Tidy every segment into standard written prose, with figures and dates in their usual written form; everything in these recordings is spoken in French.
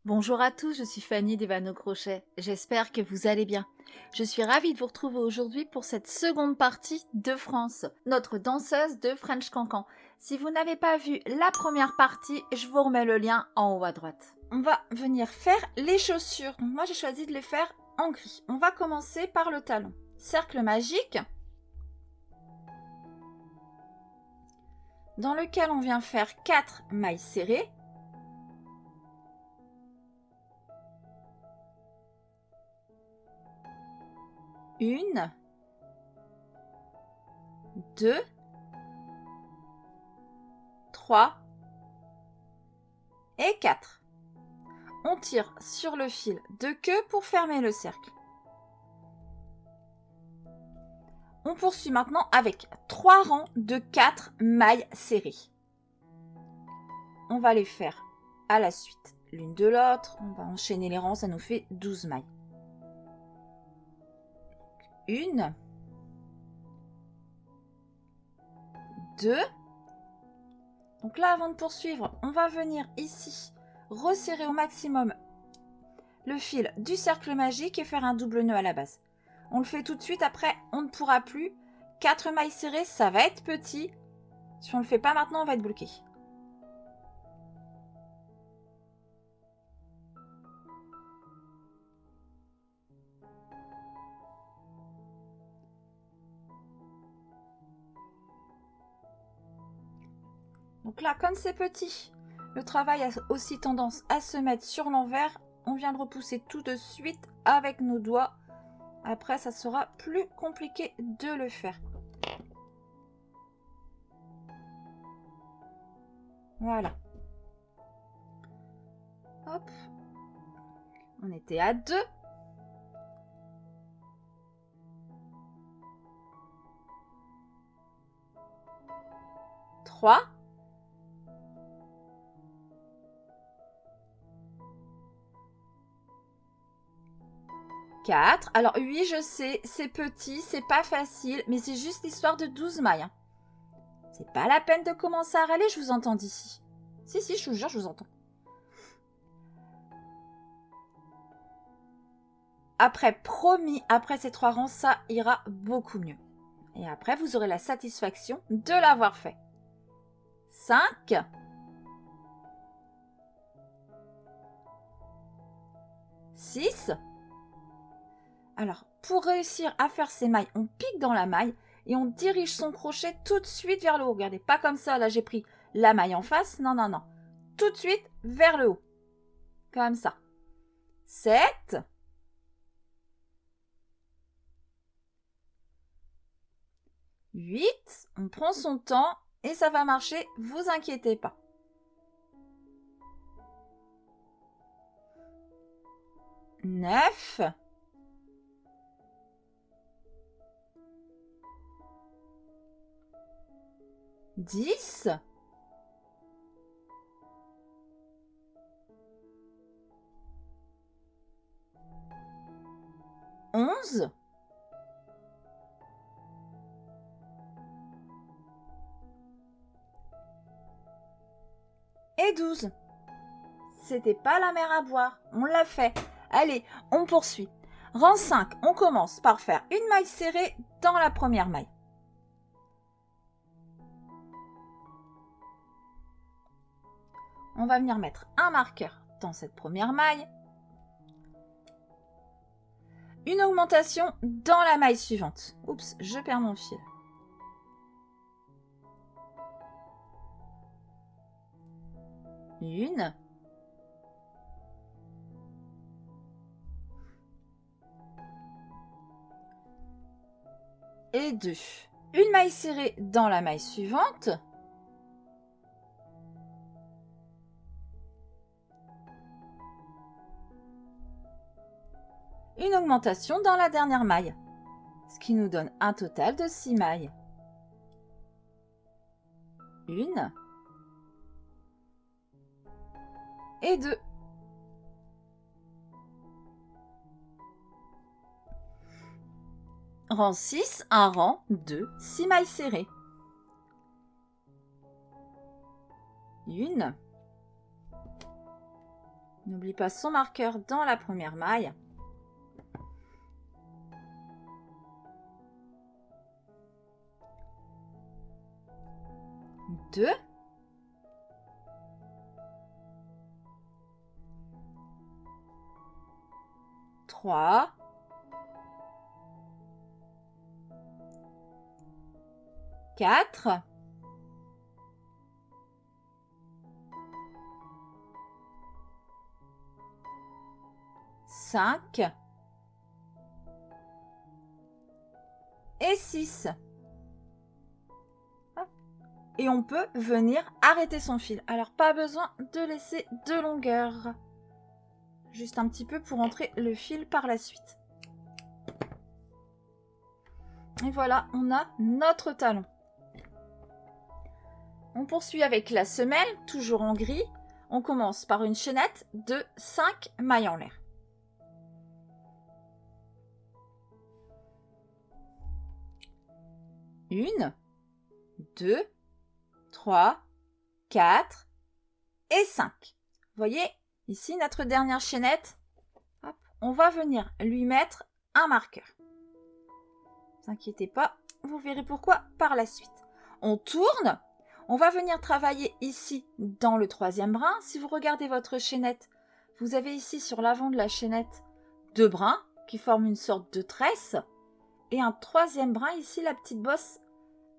Bonjour à tous, je suis Fanny des Vanneaux Crochet. J'espère que vous allez bien. Je suis ravie de vous retrouver aujourd'hui pour cette seconde partie de France, notre danseuse de French Cancan. Si vous n'avez pas vu la première partie, je vous remets le lien en haut à droite. On va venir faire les chaussures. Donc moi j'ai choisi de les faire en gris. On va commencer par le talon. Cercle magique, dans lequel on vient faire 4 mailles serrées. Une, 2, 3 et 4. On tire sur le fil de queue pour fermer le cercle. On poursuit maintenant avec 3 rangs de 4 mailles serrées. On va les faire à la suite l'une de l'autre. On va enchaîner les rangs, ça nous fait 12 mailles. Une, 2. Donc là, avant de poursuivre, on va venir ici resserrer au maximum le fil du cercle magique et faire un double nœud à la base. On le fait tout de suite, après on ne pourra plus. 4 mailles serrées, ça va être petit. Si on ne le fait pas maintenant, on va être bloqué. Donc là, comme c'est petit, le travail a aussi tendance à se mettre sur l'envers. On vient le repousser tout de suite avec nos doigts. Après, ça sera plus compliqué de le faire. Voilà. Hop. On était à 2. Trois. 4. Alors oui, je sais, c'est petit, c'est pas facile, mais c'est juste l'histoire de 12 mailles. Hein. C'est pas la peine de commencer à râler, je vous entends d'ici. Si, je vous jure, je vous entends. Après, promis, après ces 3 rangs, ça ira beaucoup mieux. Et après, vous aurez la satisfaction de l'avoir fait. 5. 6. Alors, pour réussir à faire ces mailles, on pique dans la maille et on dirige son crochet tout de suite vers le haut. Regardez, pas comme ça, là j'ai pris la maille en face. Non, non, non. Tout de suite vers le haut. Comme ça. 7. 8. On prend son temps et ça va marcher, vous inquiétez pas. 9. 10. 11. Et 12. C'était pas la mer à boire, on l'a fait. Allez, on poursuit. Rang 5, on commence par faire une maille serrée dans la première maille. On va venir mettre un marqueur dans cette première maille. Une augmentation dans la maille suivante. Oups, je perds mon fil. Une. Et 2. Une maille serrée dans la maille suivante. Une augmentation dans la dernière maille, ce qui nous donne un total de 6 mailles. Une. Et 2. Rang 6, un rang, 2, 6 mailles serrées. Une, N'oublie pas son marqueur dans la première maille. 2, 3, 4, 5 et 6. Et on peut venir arrêter son fil. Alors, pas besoin de laisser de longueur. Juste un petit peu pour entrer le fil par la suite. Et voilà, on a notre talon. On poursuit avec la semelle, toujours en gris. On commence par une chaînette de 5 mailles en l'air. 1, 2, 3, 4 et 5. Vous voyez, ici, notre dernière chaînette, hop, on va venir lui mettre un marqueur. Ne vous inquiétez pas, vous verrez pourquoi par la suite. On tourne, on va venir travailler ici dans le troisième brin. Si vous regardez votre chaînette, vous avez ici sur l'avant de la chaînette 2 brins qui forment une sorte de tresse et un troisième brin ici, la petite bosse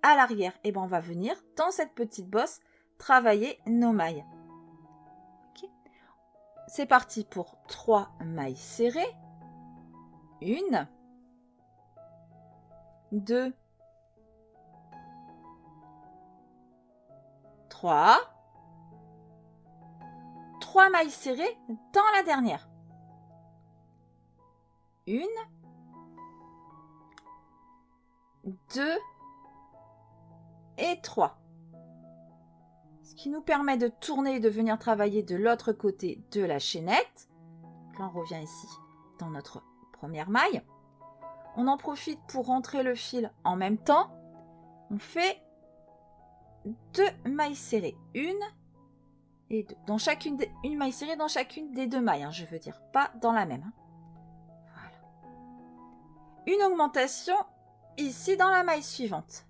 à l'arrière. Et bien on va venir dans cette petite bosse travailler nos mailles. Okay. C'est parti pour 3 mailles serrées. 1, 2, 3 mailles serrées dans la dernière. 1, 2 et 3. Ce qui nous permet de tourner et de venir travailler de l'autre côté de la chaînette. Là, on revient ici dans notre première maille. On en profite pour rentrer le fil en même temps. On fait 2 mailles serrées. 1 et 2. Dans chacune une maille serrée dans chacune des 2 mailles. Je veux dire, pas dans la même. Voilà. Une augmentation ici dans la maille suivante.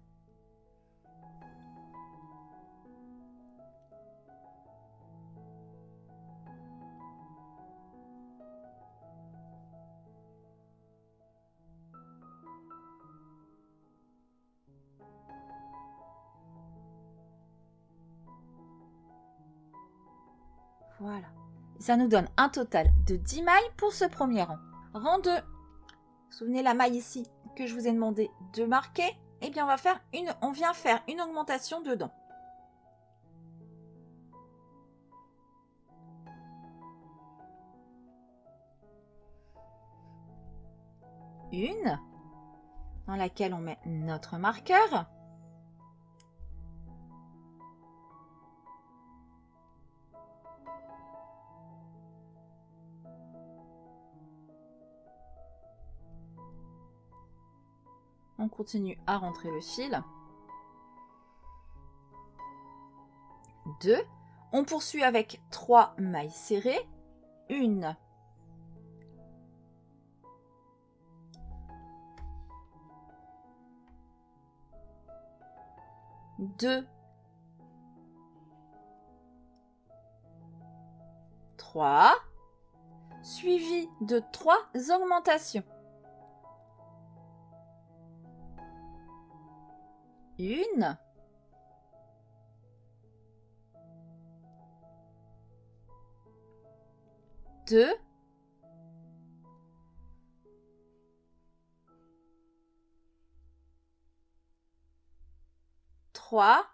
Voilà. Ça nous donne un total de 10 mailles pour ce premier rang. Rang 2. Vous vous souvenez la maille ici que je vous ai demandé de marquer? Eh bien, on vient faire une augmentation dedans. Une dans laquelle on met notre marqueur. On continue à rentrer le fil. 2. On poursuit avec 3 mailles serrées. 1, 2, 3, suivi de 3 augmentations. 1, 2, 3,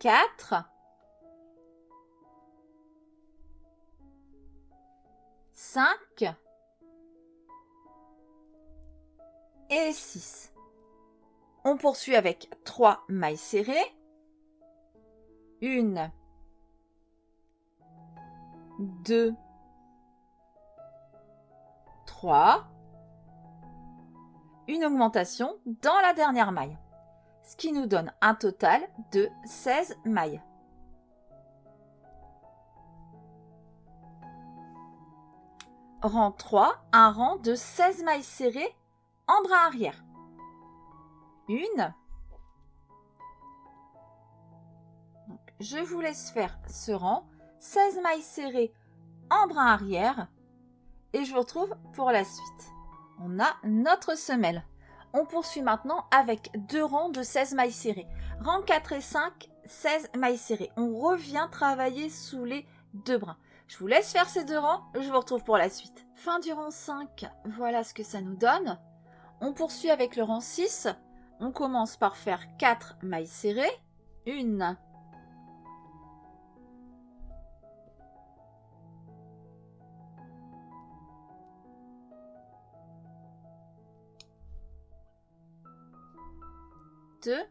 4, 5 et 6. On poursuit avec 3 mailles serrées. 1, 2, 3 une augmentation dans la dernière maille, ce qui nous donne un total de 16 mailles. Rang 3, un rang de 16 mailles serrées en bras arrière. Une. Donc, je vous laisse faire ce rang, 16 mailles serrées en bras arrière et je vous retrouve pour la suite. On a notre semelle. On poursuit maintenant avec deux rangs de 16 mailles serrées. Rang 4 et 5, 16 mailles serrées. On revient travailler sous les deux brins. Je vous laisse faire ces deux rangs, je vous retrouve pour la suite. Fin du rang 5, voilà ce que ça nous donne. On poursuit avec le rang 6. On commence par faire 4 mailles serrées. Une. Deux.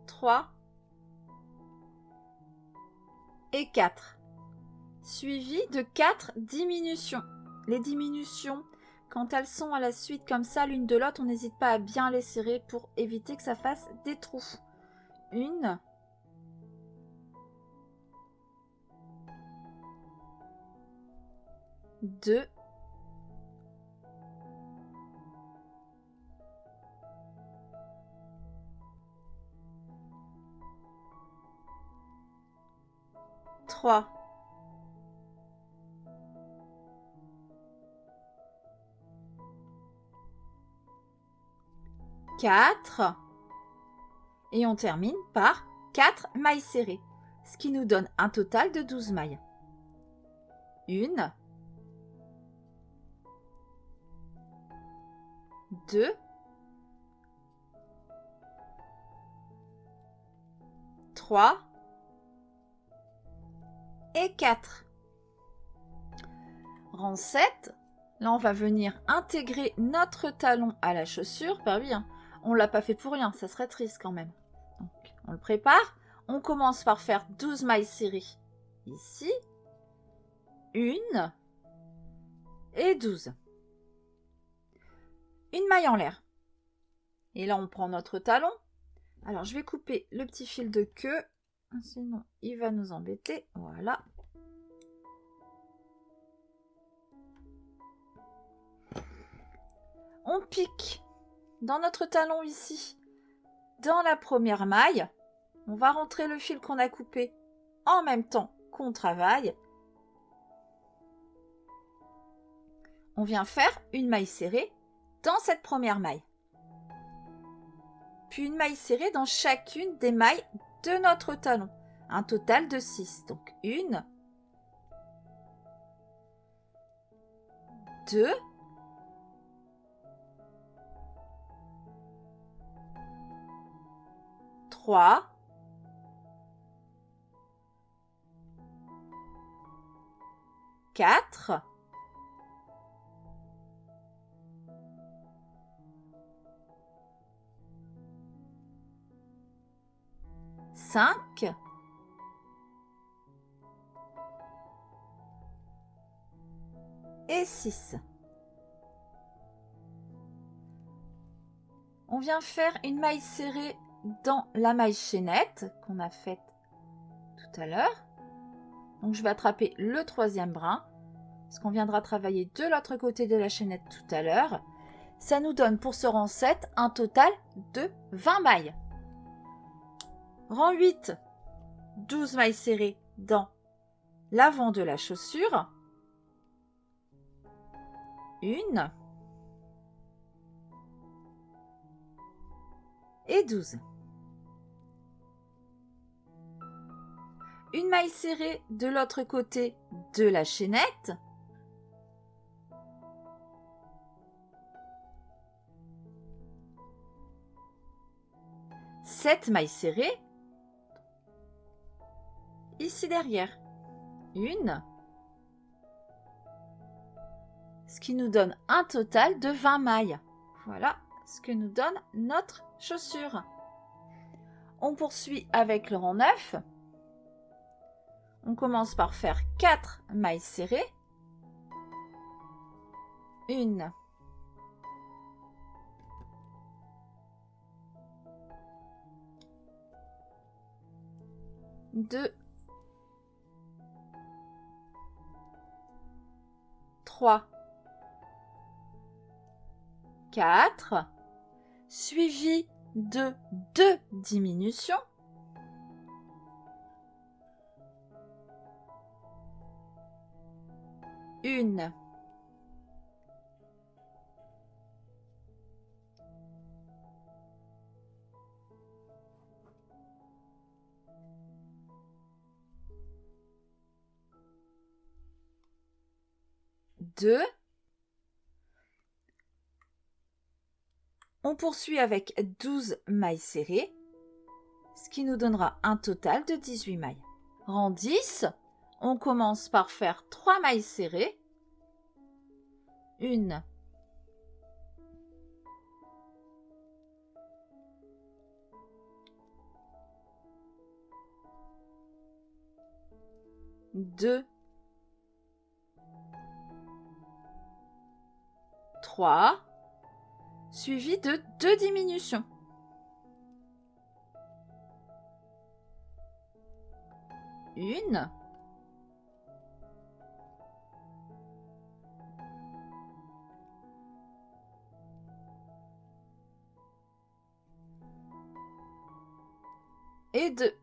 3 et 4, suivi de 4 diminutions. Les diminutions, quand elles sont à la suite comme ça, l'une de l'autre, on n'hésite pas à bien les serrer pour éviter que ça fasse des trous. Une, deux, trois, quatre, et on termine par 4 mailles serrées, ce qui nous donne un total de 12 mailles. Une, deux, trois et 4. Rang 7, là on va venir intégrer notre talon à la chaussure. Bah oui, hein, on ne l'a pas fait pour rien, ça serait triste quand même. Donc on le prépare. On commence par faire 12 mailles serrées ici. Une et 12. Une maille en l'air. Et là on prend notre talon. Alors je vais couper le petit fil de queue, sinon il va nous embêter. Voilà. On pique dans notre talon ici, dans la première maille. On va rentrer le fil qu'on a coupé en même temps qu'on travaille. On vient faire une maille serrée dans cette première maille. Puis une maille serrée dans chacune des mailles de notre talon. Un total de 6. Donc une, deux, trois, quatre, cinq, et 6. On vient faire une maille serrée dans la maille chaînette qu'on a faite tout à l'heure. Donc je vais attraper le troisième brin, parce qu'on viendra travailler de l'autre côté de la chaînette tout à l'heure. Ça nous donne pour ce rang 7 un total de 20 mailles. Rang 8, 12 mailles serrées dans l'avant de la chaussure. Une et 12. Une maille serrée de l'autre côté de la chaînette. Sept mailles serrées ici derrière. Une, ce qui nous donne un total de 20 mailles. Voilà ce que nous donne notre chaussure. On poursuit avec le rang 9. On commence par faire 4 mailles serrées. 1, 2, 3, 4, suivi de 2 diminutions. 1, 2. On poursuit avec 12 mailles serrées, ce qui nous donnera un total de 18 mailles. Rang 10, on commence par faire 3 mailles serrées. 1, 2, 3, suivi de 2 diminutions. 1, 2.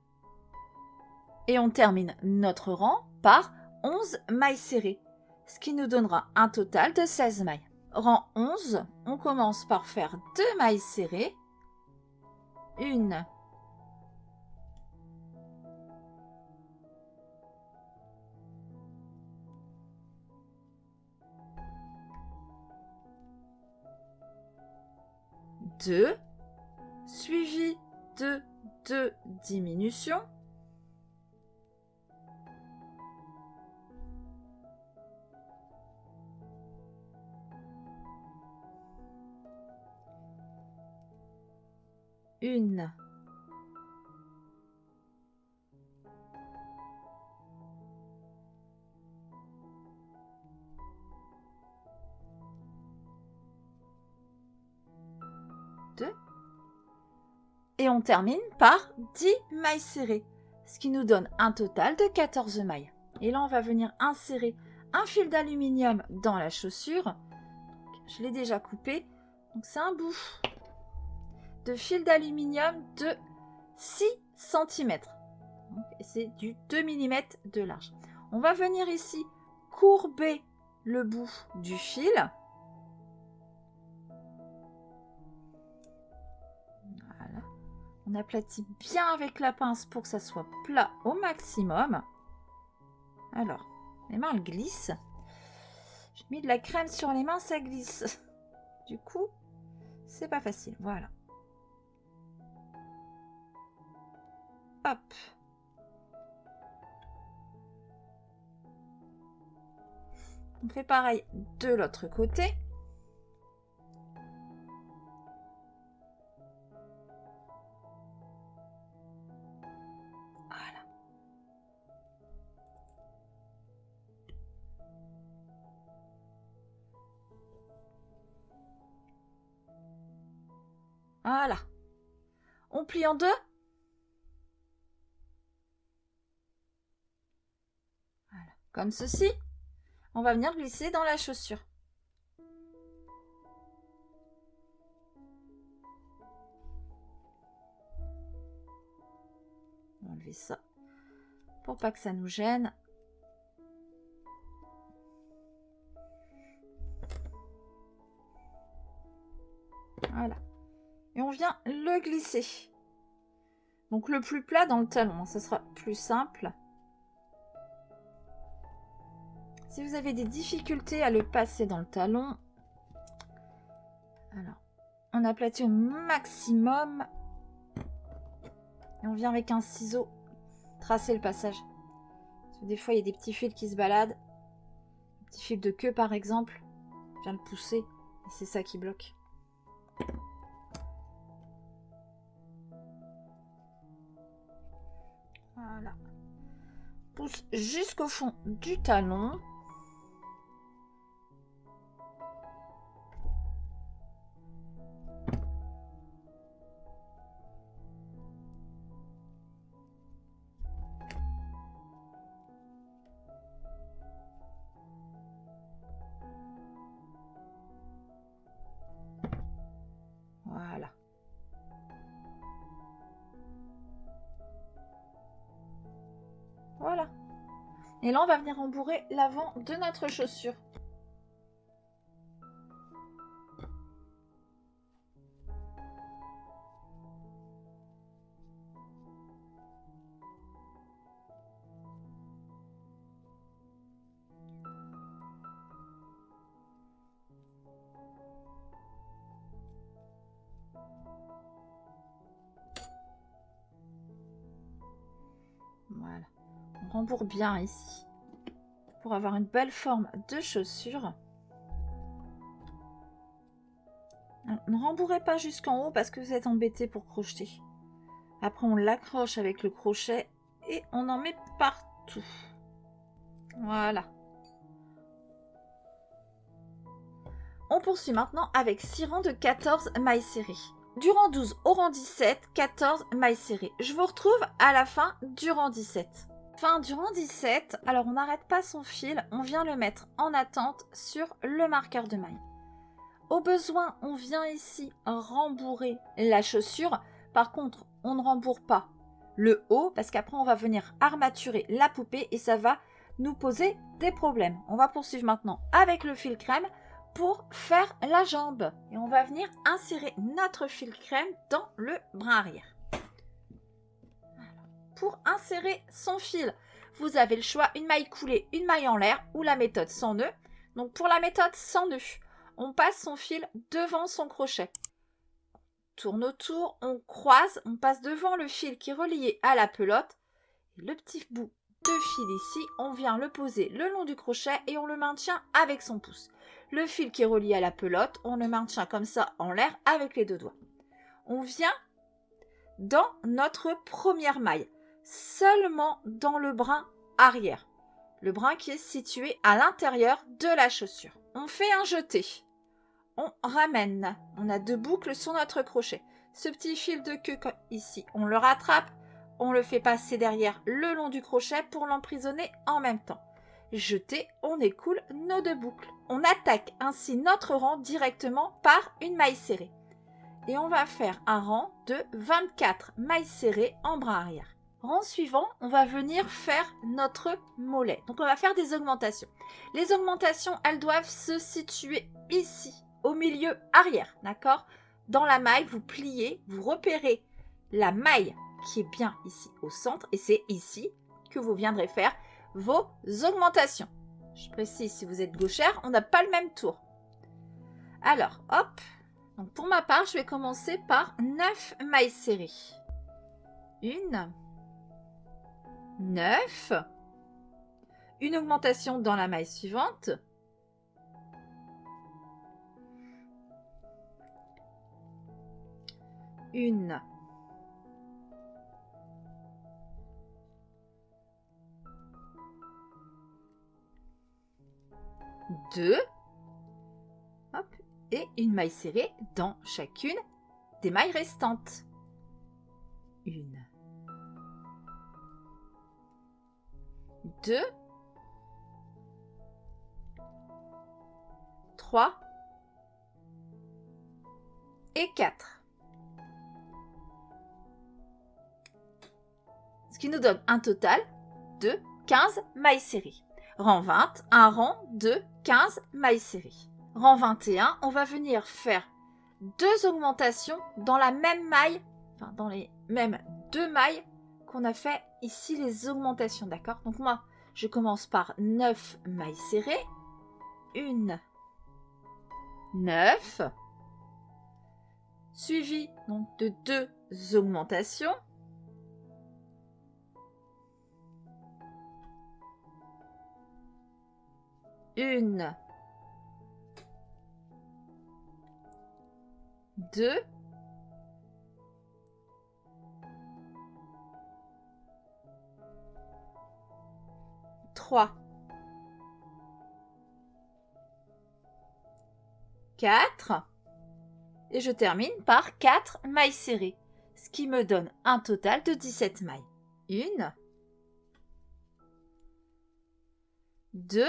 Et on termine notre rang par 11 mailles serrées, ce qui nous donnera un total de 16 mailles. Rang 11, on commence par faire 2 mailles serrées. 1, 2, suivi de 2 diminutions. 1, 2. Et on termine par 10 mailles serrées, ce qui nous donne un total de 14 mailles. Et là, on va venir insérer un fil d'aluminium dans la chaussure. Je l'ai déjà coupé. Donc, c'est un bout de fil d'aluminium de 6 cm. Et c'est du 2 mm de large. On va venir ici courber le bout du fil. Voilà. On aplatit bien avec la pince pour que ça soit plat au maximum. Alors, les mains elles glissent. J'ai mis de la crème sur les mains, ça glisse. Du coup, c'est pas facile. Voilà. Hop. On fait pareil de l'autre côté. Voilà. Voilà. On plie en deux. Voilà. Comme ceci. On va venir glisser dans la chaussure. On va enlever ça pour pas que ça nous gêne. Voilà. Et on vient le glisser. Donc le plus plat dans le talon, ça sera plus simple. Si vous avez des difficultés à le passer dans le talon, alors on aplatit au maximum et on vient avec un ciseau tracer le passage. Parce que des fois il y a des petits fils qui se baladent, un petit fil de queue par exemple, on vient le pousser et c'est ça qui bloque. Voilà. Pousse jusqu'au fond du talon. Voilà. Voilà. Et là, on va venir rembourrer l'avant de notre chaussure. Voilà. On rembourre bien ici pour avoir une belle forme de chaussure. Ne rembourrez pas jusqu'en haut parce que vous êtes embêté pour crocheter. Après, on l'accroche avec le crochet et on en met partout. Voilà. On poursuit maintenant avec 6 rangs de 14 mailles serrées. Du rang 12 au rang 17, 14 mailles serrées. Je vous retrouve à la fin du rang 17. Fin du rang 17, alors on n'arrête pas son fil, on vient le mettre en attente sur le marqueur de maille. Au besoin, on vient ici rembourrer la chaussure. Par contre, on ne rembourre pas le haut parce qu'après, on va venir armaturer la poupée et ça va nous poser des problèmes. On va poursuivre maintenant avec le fil crème pour faire la jambe. Et on va venir insérer notre fil crème dans le brin arrière. Pour insérer son fil, vous avez le choix, une maille coulée, une maille en l'air ou la méthode sans nœud. Donc pour la méthode sans nœud, on passe son fil devant son crochet. On tourne autour, on croise, on passe devant le fil qui est relié à la pelote. Et le petit bout de fil ici, on vient le poser le long du crochet et on le maintient avec son pouce. Le fil qui est relié à la pelote, on le maintient comme ça en l'air avec les deux doigts. On vient dans notre première maille, seulement dans le brin arrière. Le brin qui est situé à l'intérieur de la chaussure. On fait un jeté. On ramène. On a 2 boucles sur notre crochet. Ce petit fil de queue ici, on le rattrape. On le fait passer derrière le long du crochet pour l'emprisonner en même temps. Jeté, on écoule nos 2 boucles. On attaque ainsi notre rang directement par une maille serrée. Et on va faire un rang de 24 mailles serrées en brin arrière. Rang suivant, on va venir faire notre mollet. Donc on va faire des augmentations. Les augmentations, elles doivent se situer ici, au milieu arrière, d'accord? Dans la maille, vous pliez, vous repérez la maille qui est bien ici au centre et c'est ici que vous viendrez faire vos augmentations. Je précise, si vous êtes gauchère, on n'a pas le même tour. Alors, hop. Donc pour ma part, je vais commencer par 9 mailles serrées. 1, 9. Une augmentation dans la maille suivante. 1, 2. Hop. Et une maille serrée dans chacune des mailles restantes. 1, 2, 3 et 4. Ce qui nous donne un total de 15 mailles serrées. Rang 20, un rang de 15 mailles serrées. Rang 21, on va venir faire 2 augmentations dans la même maille, enfin dans les mêmes 2 mailles qu'on a fait ici les augmentations, d'accord? Donc moi, je commence par 9 mailles serrées. 1, 9, suivi donc de 2 augmentations. 1, 2, 3, 4 et je termine par 4 mailles serrées, ce qui me donne un total de 17 mailles. 1, 2,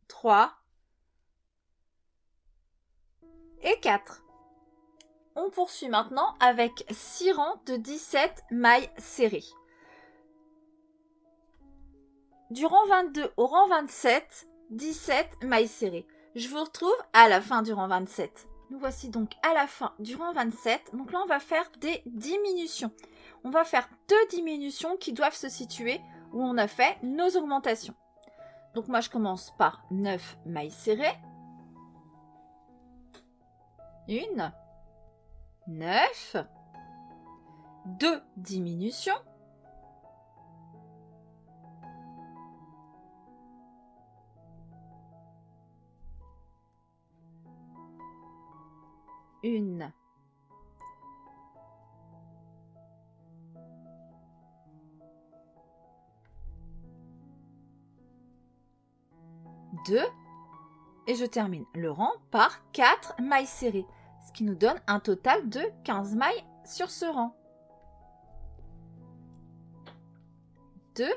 3, et 4. On poursuit maintenant avec 6 rangs de 17 mailles serrées. Du rang 22 au rang 27, 17 mailles serrées. Je vous retrouve à la fin du rang 27. Nous voici donc à la fin du rang 27. Donc là, on va faire des diminutions. On va faire 2 diminutions qui doivent se situer où on a fait nos augmentations. Donc moi, je commence par 9 mailles serrées. 1, 9, 2 diminutions. 1, 2 et je termine le rang par 4 mailles serrées, ce qui nous donne un total de 15 mailles sur ce rang. 2,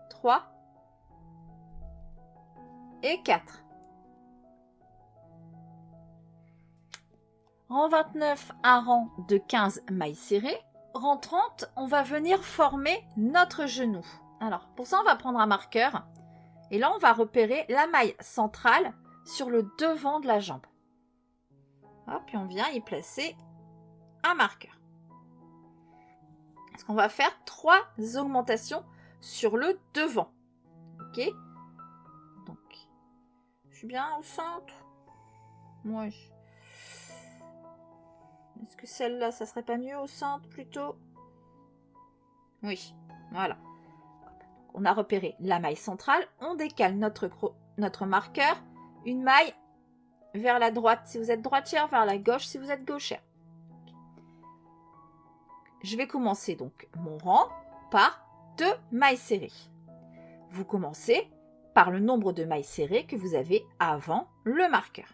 3 et 4. Rang 29, un rang de 15 mailles serrées. Rang 30, on va venir former notre genou. Alors, pour ça, on va prendre un marqueur. Et là, on va repérer la maille centrale sur le devant de la jambe. Hop, puis on vient y placer un marqueur. Parce qu'on va faire 3 augmentations sur le devant. Ok? Donc, je suis bien au centre. Moi, est-ce que celle-là, ça serait pas mieux au centre plutôt? Oui, voilà. On a repéré la maille centrale. On décale notre marqueur. Une maille vers la droite si vous êtes droitière, vers la gauche si vous êtes gauchère. Je vais commencer donc mon rang par 2 mailles serrées. Vous commencez par le nombre de mailles serrées que vous avez avant le marqueur.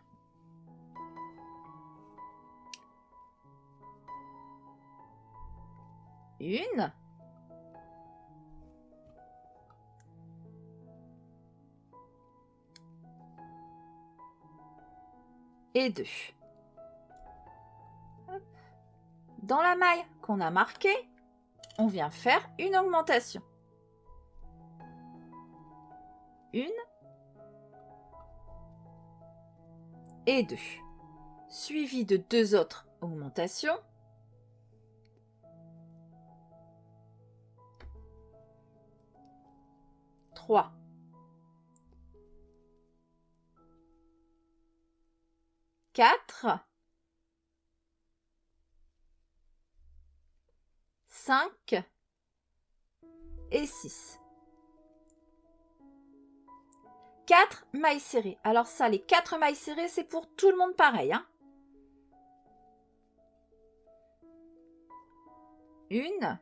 1, 2. Dans la maille qu'on a marquée, on vient faire une augmentation. 1 et 2. Suivi de 2 autres augmentations. 3. 4. 5 et 6. 4 mailles serrées. Alors ça, les 4 mailles serrées, c'est pour tout le monde pareil. 1,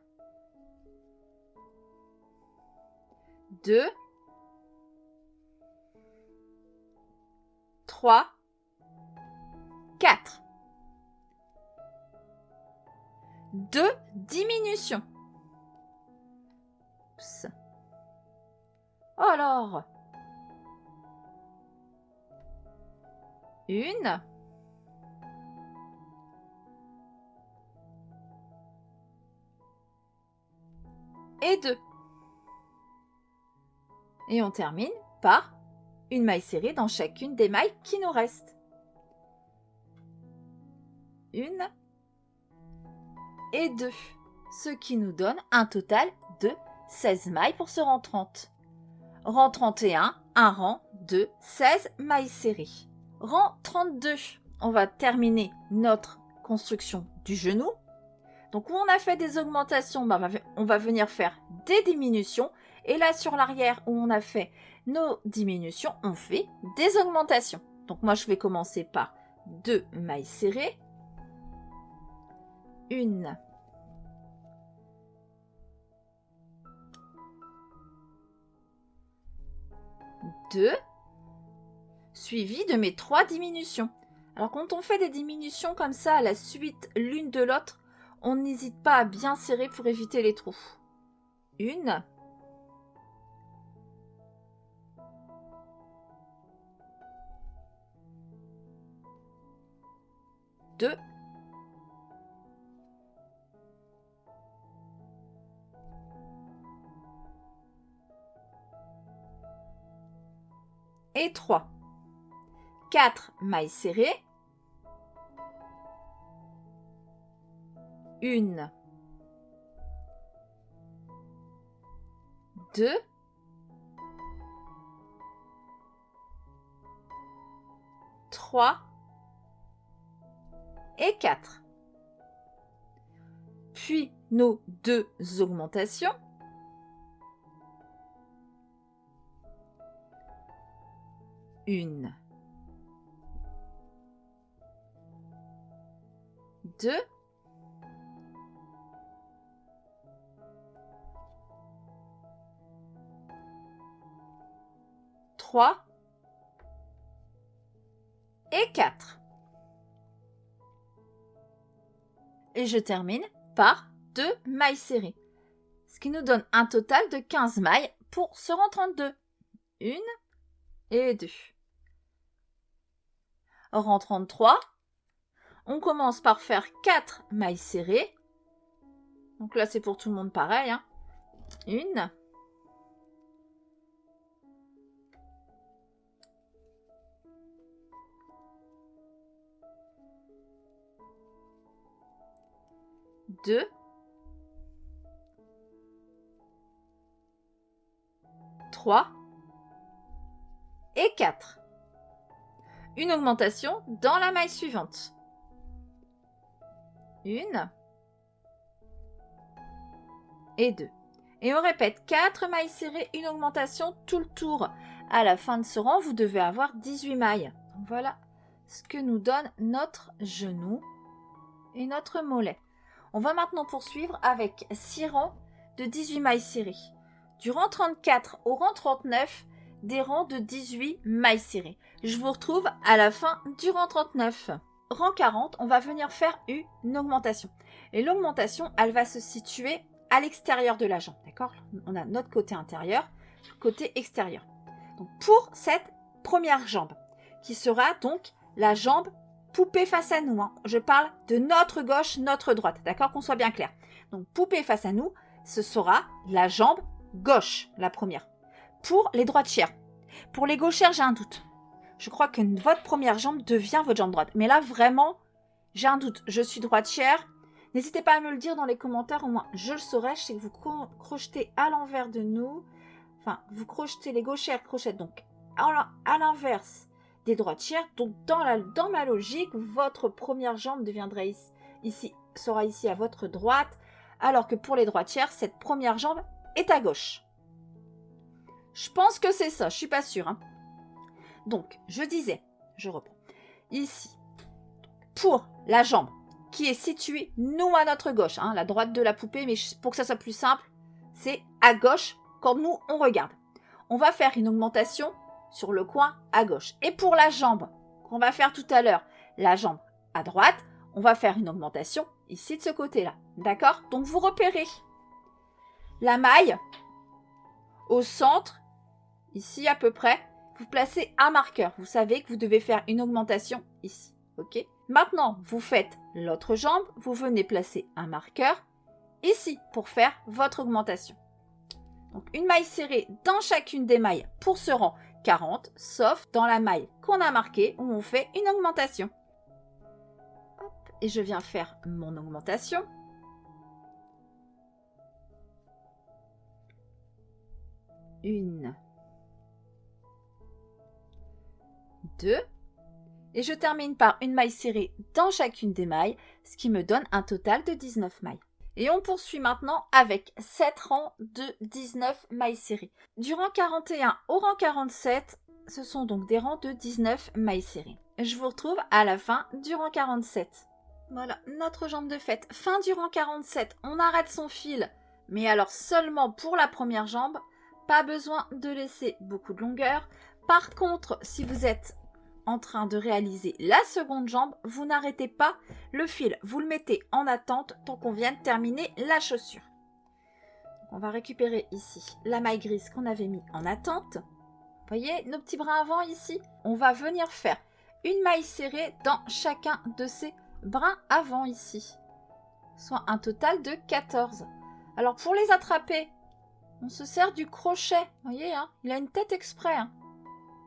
2, 3, 4. 2 diminutions. Oups. Alors, 1, 2. Et on termine par une maille serrée dans chacune des mailles qui nous restent. 1 et 2, ce qui nous donne un total de 16 mailles pour ce rang 30. Rang 31, un rang de 16 mailles serrées. Rang 32, on va terminer notre construction du genou. Donc où on a fait des augmentations, on va venir faire des diminutions. Et là sur l'arrière où on a fait nos diminutions, on fait des augmentations. Donc moi je vais commencer par 2 mailles serrées. 1, 2, suivi de mes 3 diminutions. Alors quand on fait des diminutions comme ça à la suite l'une de l'autre, on n'hésite pas à bien serrer pour éviter les trous. 1, 2, 2, et 3. 4 mailles serrées, 1, 2, 3 et 4. Puis nos 2 augmentations. Une, 2, 3 et 4. Et je termine par 2 mailles serrées, ce qui nous donne un total de 15 mailles pour ce rang 32. 1 et 2. Rang 33, on commence par faire 4 mailles serrées. Donc là, c'est pour tout le monde pareil. 1, 2, 3 et 4. Une augmentation dans la maille suivante. 1 et 2. Et on répète 4 mailles serrées, une augmentation tout le tour. À la fin de ce rang, vous devez avoir 18 mailles. Donc voilà ce que nous donne notre genou et notre mollet. On va maintenant poursuivre avec 6 rangs de 18 mailles serrées. Du rang 34 au rang 39, des rangs de 18 mailles serrées. Je vous retrouve à la fin du rang 39. Rang 40, on va venir faire une augmentation. Et l'augmentation, elle va se situer à l'extérieur de la jambe, d'accord? On a notre côté intérieur, côté extérieur. Donc pour cette première jambe, qui sera donc la jambe poupée face à nous. Je parle de notre gauche, notre droite, d'accord? Qu'on soit bien clair. Donc poupée face à nous, ce sera la jambe gauche, la première. Pour les droitières. Pour les gauchères, j'ai un doute. Je crois que votre première jambe devient votre jambe droite. Mais là, vraiment, j'ai un doute. Je suis droitière. N'hésitez pas à me le dire dans les commentaires, au moins je le saurai. Je sais que vous crochetez à l'envers de nous. Enfin, vous crochetez, les gauchères crochettent donc à l'inverse des droitières. Donc, dans ma logique, votre première jambe deviendrait sera ici à votre droite. Alors que pour les droitières, cette première jambe est à gauche. Je pense que c'est ça, je suis pas sûre. Donc, je disais, je reprends. Ici, pour la jambe qui est située, nous, à notre gauche, la droite de la poupée, mais pour que ça soit plus simple, c'est à gauche quand nous, on regarde. On va faire une augmentation sur le coin à gauche. Et pour la jambe qu'on va faire tout à l'heure, la jambe à droite, on va faire une augmentation ici de ce côté-là. D'accord? Donc, vous repérez la maille au centre, ici à peu près, vous placez un marqueur. Vous savez que vous devez faire une augmentation ici. Ok? Maintenant, vous faites l'autre jambe. Vous venez placer un marqueur ici pour faire votre augmentation. Donc, une maille serrée dans chacune des mailles pour ce rang 40, sauf dans la maille qu'on a marquée où on fait une augmentation. Hop, et je viens faire mon augmentation. Une, 2, et je termine par une maille serrée dans chacune des mailles, ce qui me donne un total de 19 mailles. Et on poursuit maintenant avec 7 rangs de 19 mailles serrées. Du rang 41 au rang 47, ce sont donc des rangs de 19 mailles serrées. Je vous retrouve à la fin du rang 47. Voilà, notre jambe de fête. Fin du rang 47, on arrête son fil, mais alors seulement pour la première jambe. Pas besoin de laisser beaucoup de longueur. Par contre, si vous êtes en train de réaliser la seconde jambe, vous n'arrêtez pas le fil. Vous le mettez en attente tant qu'on vient de terminer la chaussure. On va récupérer ici la maille grise qu'on avait mis en attente. Vous voyez nos petits brins avant ici? On va venir faire une maille serrée dans chacun de ces brins avant ici, soit un total de 14. Alors pour les attraper, on se sert du crochet. Vous voyez, hein, il a une tête exprès. Hein.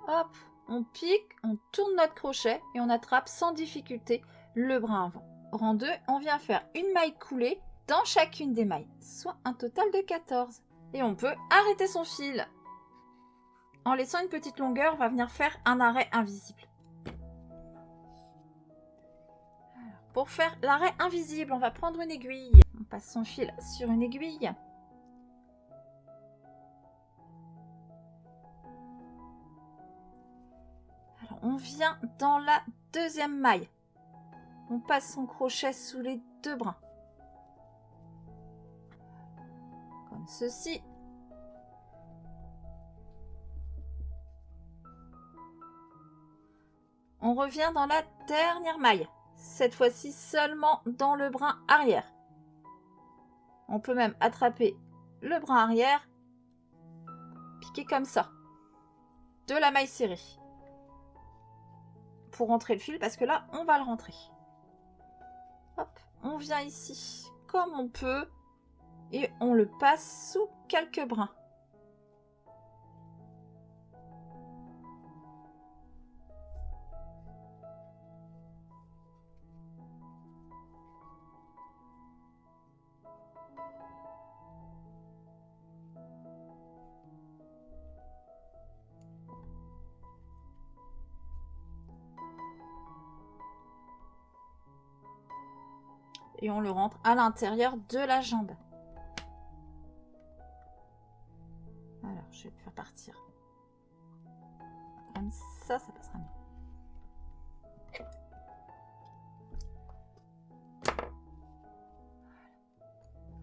Hop, on pique, on tourne notre crochet et on attrape sans difficulté le brin avant. Rang 2, on vient faire une maille coulée dans chacune des mailles, soit un total de 14. Et on peut arrêter son fil. En laissant une petite longueur, on va venir faire un arrêt invisible. Alors, pour faire l'arrêt invisible, on va prendre une aiguille. On passe son fil sur une aiguille. Alors, on vient dans la deuxième maille. On passe son crochet sous les deux brins. Comme ceci. On revient dans la dernière maille. Cette fois-ci seulement dans le brin arrière. On peut même attraper le brin arrière, piquer comme ça, de la maille serrée. Pour rentrer le fil, parce que là, on va le rentrer. Hop, on vient ici comme on peut et on le passe sous quelques brins. Et on le rentre à l'intérieur de la jambe. Alors, je vais le faire partir. Comme ça, ça passera mieux.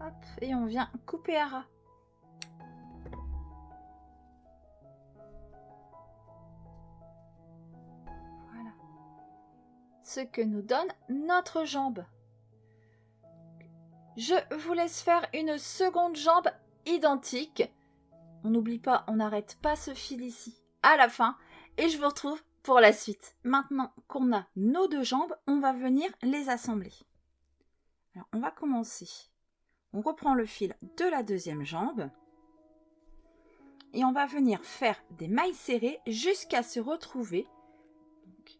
Hop, et on vient couper à ras. Voilà. Ce que nous donne notre jambe. Je vous laisse faire une seconde jambe identique. On n'oublie pas, on n'arrête pas ce fil ici à la fin. Et je vous retrouve pour la suite. Maintenant qu'on a nos deux jambes, on va venir les assembler. Alors, on va commencer. On reprend le fil de la deuxième jambe. Et on va venir faire des mailles serrées jusqu'à se retrouver. Donc,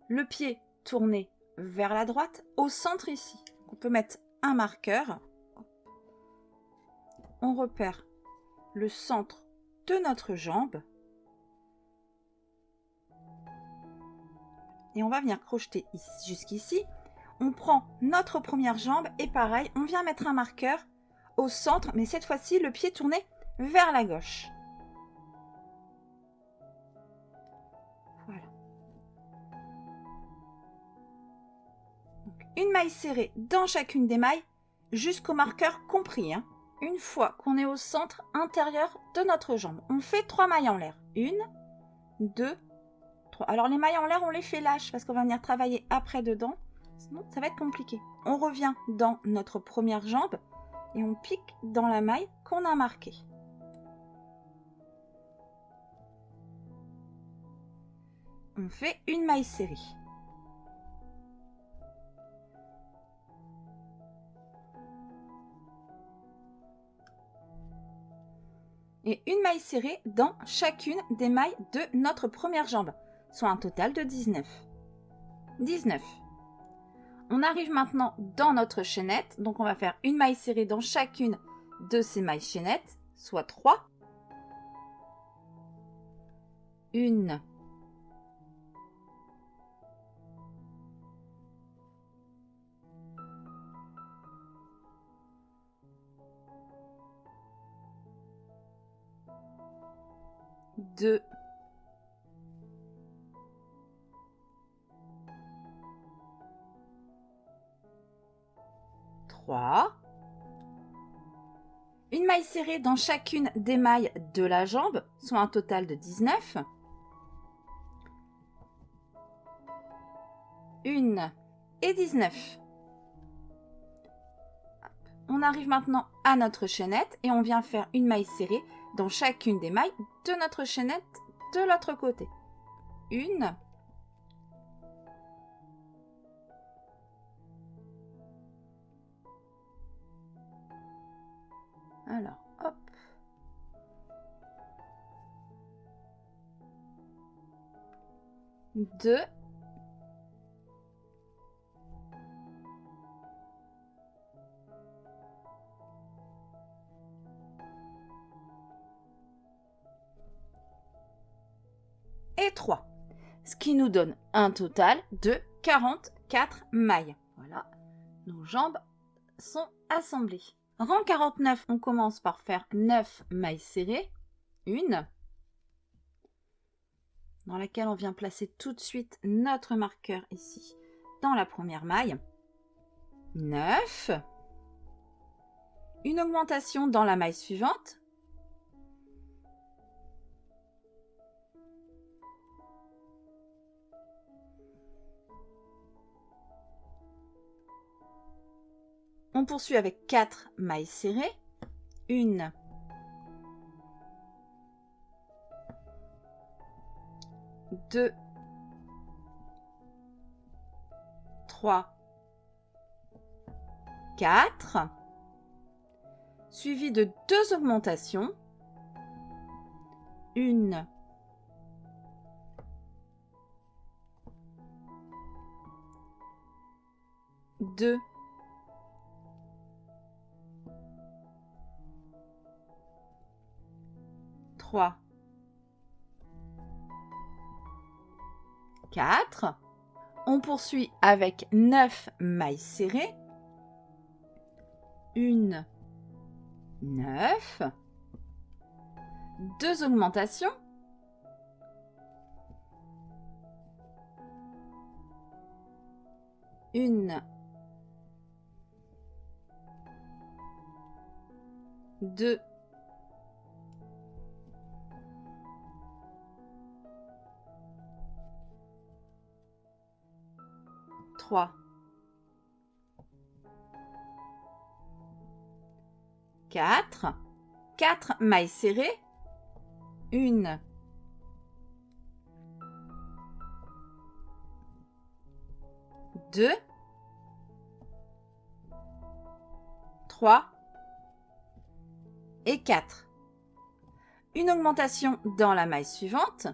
le pied tourné vers la droite, au centre ici. On peut mettre un marqueur. On repère le centre de notre jambe. Et on va venir crocheter jusqu'ici. On prend notre première jambe et pareil, on vient mettre un marqueur au centre, mais cette fois-ci, le pied tourné vers la gauche. Voilà. Donc, une maille serrée dans chacune des mailles, jusqu'au marqueur compris. Hein. Une fois qu'on est au centre intérieur de notre jambe, on fait 3 mailles en l'air. 1, 2, 3. Alors les mailles en l'air, on les fait lâches parce qu'on va venir travailler après dedans. Sinon, ça va être compliqué. On revient dans notre première jambe et on pique dans la maille qu'on a marquée. On fait une maille serrée. Et une maille serrée dans chacune des mailles de notre première jambe, soit un total de 19. 19. On arrive maintenant dans notre chaînette, donc on va faire une maille serrée dans chacune de ces mailles chaînettes, soit 3. 1. 2. 3. Une maille serrée dans chacune des mailles de la jambe, soit un total de 19. 1 et 19. On arrive maintenant à notre chaînette et on vient faire une maille serrée dans chacune des mailles de notre chaînette de l'autre côté. 1, Alors, hop. Deux. Et 3. Ce qui nous donne un total de 44 mailles. Voilà, nos jambes sont assemblées. Rang 49, on commence par faire 9 mailles serrées. Une, dans laquelle on vient placer tout de suite notre marqueur ici, dans la première maille. 9. Une augmentation dans la maille suivante. On poursuit avec 4 mailles serrées. 1, 2, 3, 4, suivi de 2 augmentations. 1, 2, 3, 4. On poursuit avec 9 mailles serrées. 1, 9. 2 augmentations. 1, 2, 3, 4. 4 mailles serrées. 1, 2, 3 et 4. Une augmentation dans la maille suivante.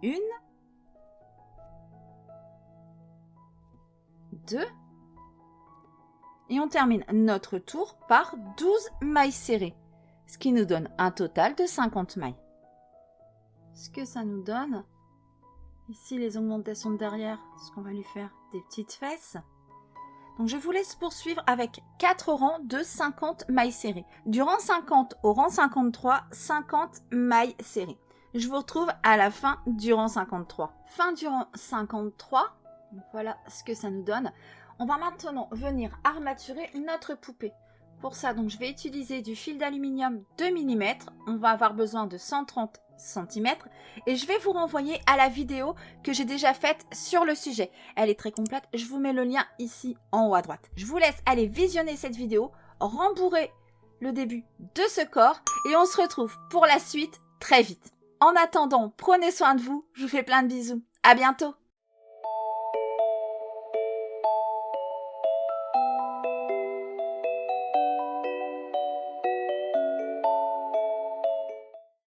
1, 2, et on termine notre tour par 12 mailles serrées, ce qui nous donne un total de 50 mailles. Ce que ça nous donne, ici les augmentations de derrière, ce qu'on va lui faire des petites fesses. Donc je vous laisse poursuivre avec 4 rangs de 50 mailles serrées. Du rang 50 au rang 53, 50 mailles serrées. Je vous retrouve à la fin du rang 53. Fin du rang 53, voilà ce que ça nous donne. On va maintenant venir armaturer notre poupée. Pour ça, donc, je vais utiliser du fil d'aluminium 2 mm. On va avoir besoin de 130 cm. Et je vais vous renvoyer à la vidéo que j'ai déjà faite sur le sujet. Elle est très complète. Je vous mets le lien ici en haut à droite. Je vous laisse aller visionner cette vidéo, rembourrer le début de ce corps. Et on se retrouve pour la suite très vite. En attendant, prenez soin de vous. Je vous fais plein de bisous. À bientôt.